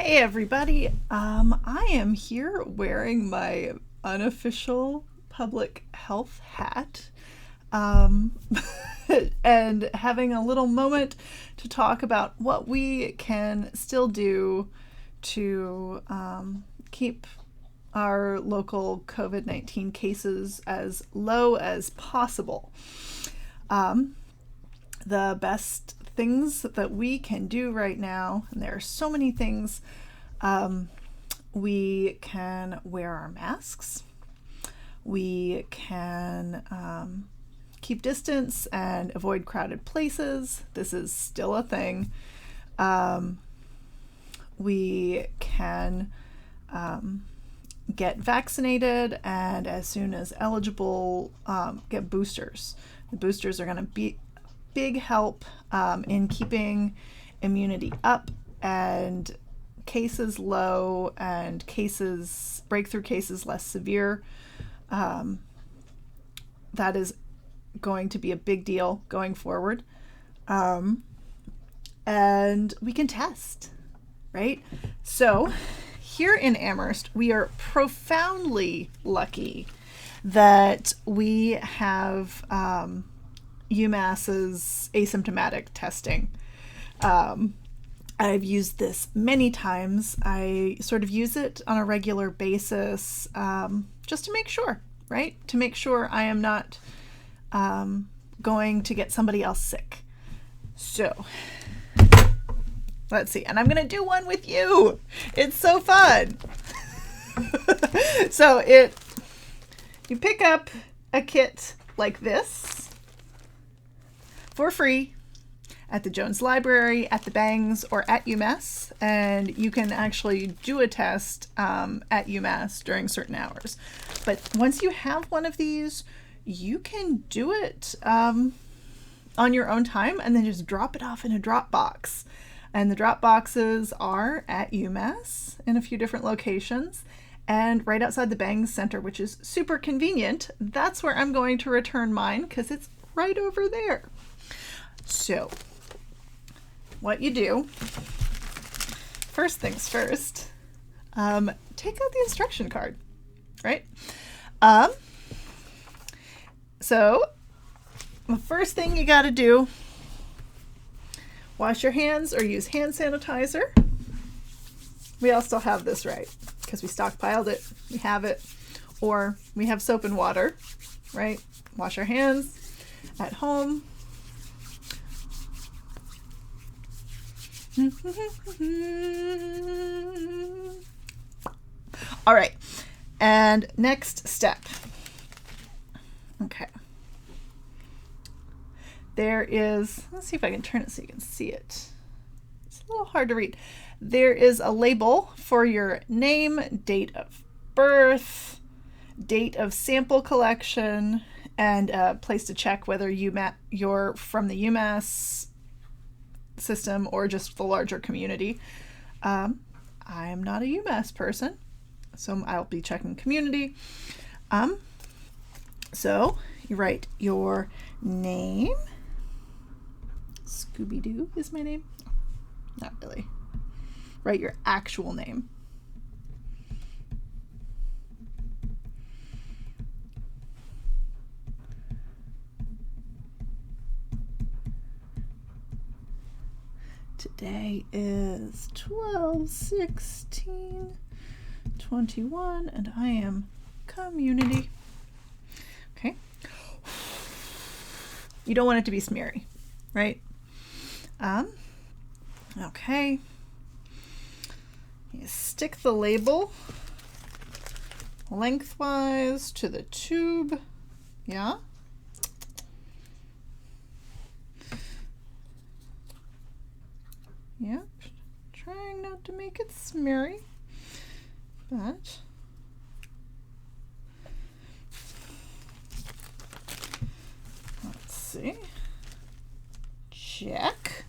Hey everybody, I am here wearing my unofficial public health hat um, and having a little moment to talk about what we can still do to keep our local COVID-19 cases as low as possible. The best things that we can do right now, and there are so many things. We can wear our masks. We can keep distance and avoid crowded places. This is still a thing. We can get vaccinated, and as soon as eligible, get boosters. The boosters are going to be big help in keeping immunity up and cases low and breakthrough cases less severe. That is going to be a big deal going forward. And we can test, right? So here in Amherst, we are profoundly lucky that we have UMass's asymptomatic testing. I've used this many times. I sort of use it on a regular basis just to make sure, right? To make sure I am not going to get somebody else sick. So let's see. And I'm going to do one with you. It's so fun. So you pick up a kit like this for free at the Jones Library, at the Bangs, or at UMass, and you can actually do a test at UMass during certain hours. But once you have one of these, you can do it on your own time and then just drop it off in a drop box. And the drop boxes are at UMass in a few different locations and right outside the Bangs Center, which is super convenient. That's where I'm going to return mine because it's right over there. So what you do, first things first, take out the instruction card, right? So the first thing you got to do, wash your hands or use hand sanitizer. We all still have this, right? Because we stockpiled it, we have it, or we have soap and water, right? Wash our hands at home. All right, and next step. Okay. There is, let's see if I can turn it so you can see it. It's a little hard to read. There is a label for your name, date of birth, date of sample collection, and a place to check whether you're from the UMass system or just the larger community. I'm not a UMass person, so I'll be checking community. So you write your name. Scooby-Doo is my name. Not really. Write your actual name. Today is 12/16/21, and I am community. Okay. You don't want it to be smeary, right? Okay. You stick the label lengthwise to the tube. Yeah. Yep. Trying not to make it smeary, but let's see. Check.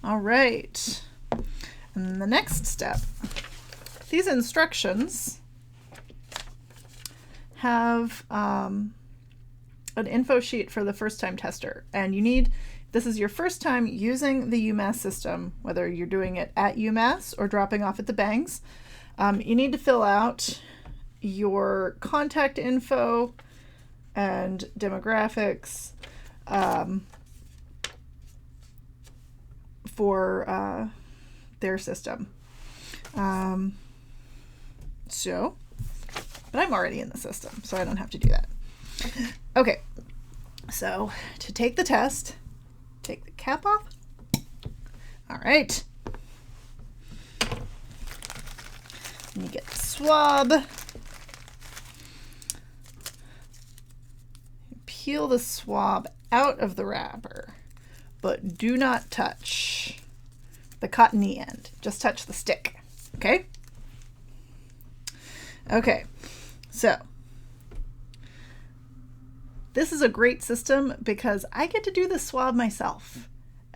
All right. And the next step, these instructions have an info sheet for the first time tester, and you need this is your first time using the UMass system, whether you're doing it at UMass or dropping off at the bangs, you need to fill out your contact info and demographics for their system. But I'm already in the system, so I don't have to do that. Okay, so to take the test, take the cap off. All right. And you get the swab. Peel the swab out of the wrapper, but do not touch the cottony end. Just touch the stick, okay? Okay, so this is a great system because I get to do the swab myself.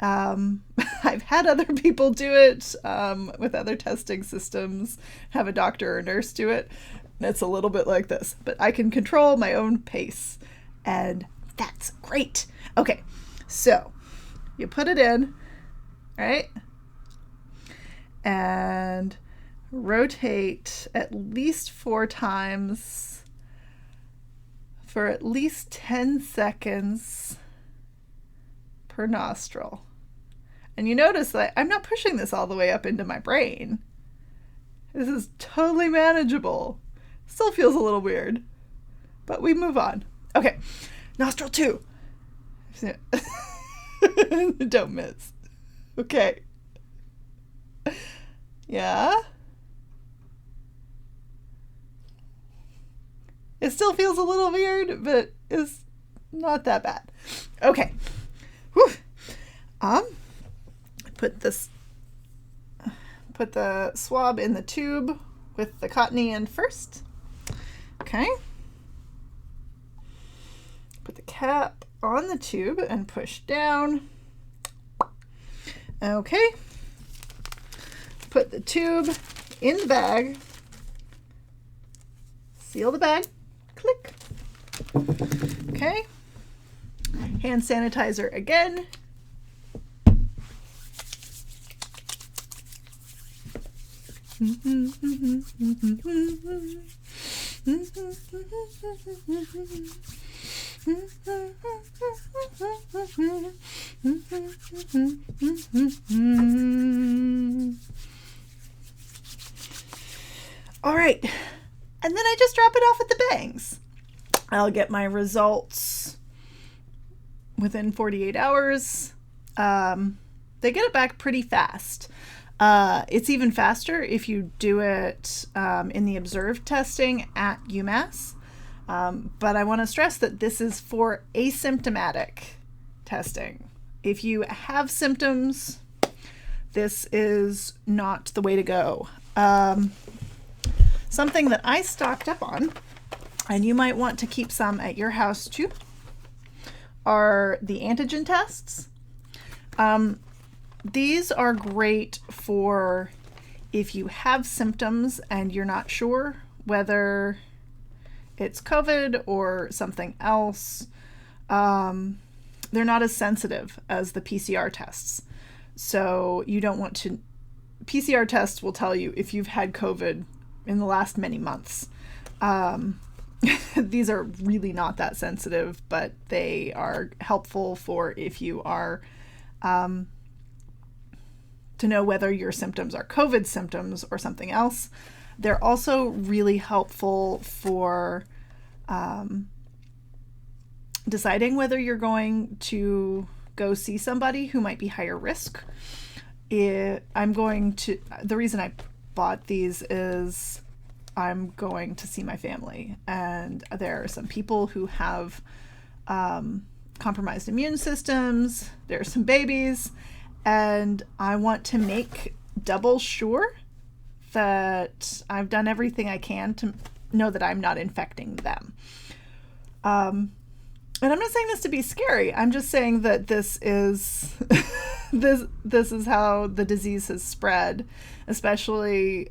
I've had other people do it with other testing systems, have a doctor or nurse do it. And it's a little bit like this, but I can control my own pace, and that's great. Okay, so you put it in, right? And rotate at least 4 times for at least 10 seconds per nostril. And you notice that I'm not pushing this all the way up into my brain. This is totally manageable. Still feels a little weird, but we move on. Okay, nostril 2. Don't miss. Okay. Yeah. It still feels a little weird, but it's not that bad. Okay. Whew. Put the swab in the tube with the cottony end first. Okay. Put the cap on the tube and push down. Okay. Put the tube in the bag. Seal the bag. Click. Okay. Hand sanitizer again. All right. And then I just drop it off at the bangs. I'll get my results within 48 hours. They get it back pretty fast. It's even faster if you do it in the observed testing at UMass. But I want to stress that this is for asymptomatic testing. If you have symptoms, this is not the way to go. Something that I stocked up on, and you might want to keep some at your house too, are the antigen tests. These are great for if you have symptoms and you're not sure whether it's COVID or something else. They're not as sensitive as the PCR tests. So you don't want to... PCR tests will tell you if you've had COVID in the last many months. These are really not that sensitive, but they are helpful for if you are... to know whether your symptoms are COVID symptoms or something else. They're also really helpful for deciding whether you're going to go see somebody who might be higher risk. The reason I bought these is I'm going to see my family, and there are some people who have compromised immune systems. There are some babies, and I want to make double sure that I've done everything I can to know that I'm not infecting them. And I'm not saying this to be scary. I'm just saying that this is this is how the disease has spread, especially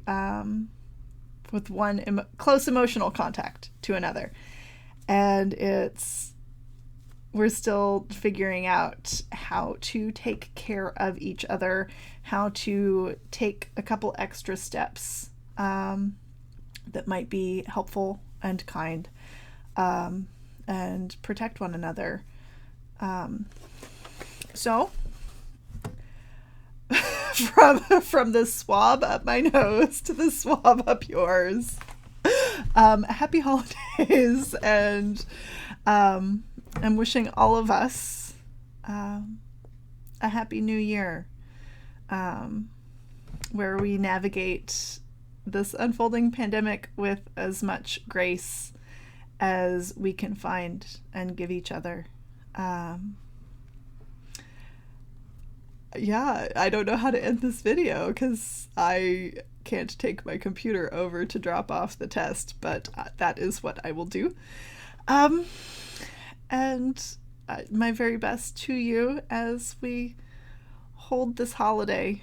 with one close emotional contact to another. And it's we're still figuring out how to take care of each other, how to take a couple extra steps that might be helpful and kind, and protect one another. So from the swab up my nose to the swab up yours, happy holidays, and I'm wishing all of us a happy new year, where we navigate this unfolding pandemic with as much grace as we can find and give each other. Yeah, I don't know how to end this video because I can't take my computer over to drop off the test, but that is what I will do. And my very best to you as we hold this holiday.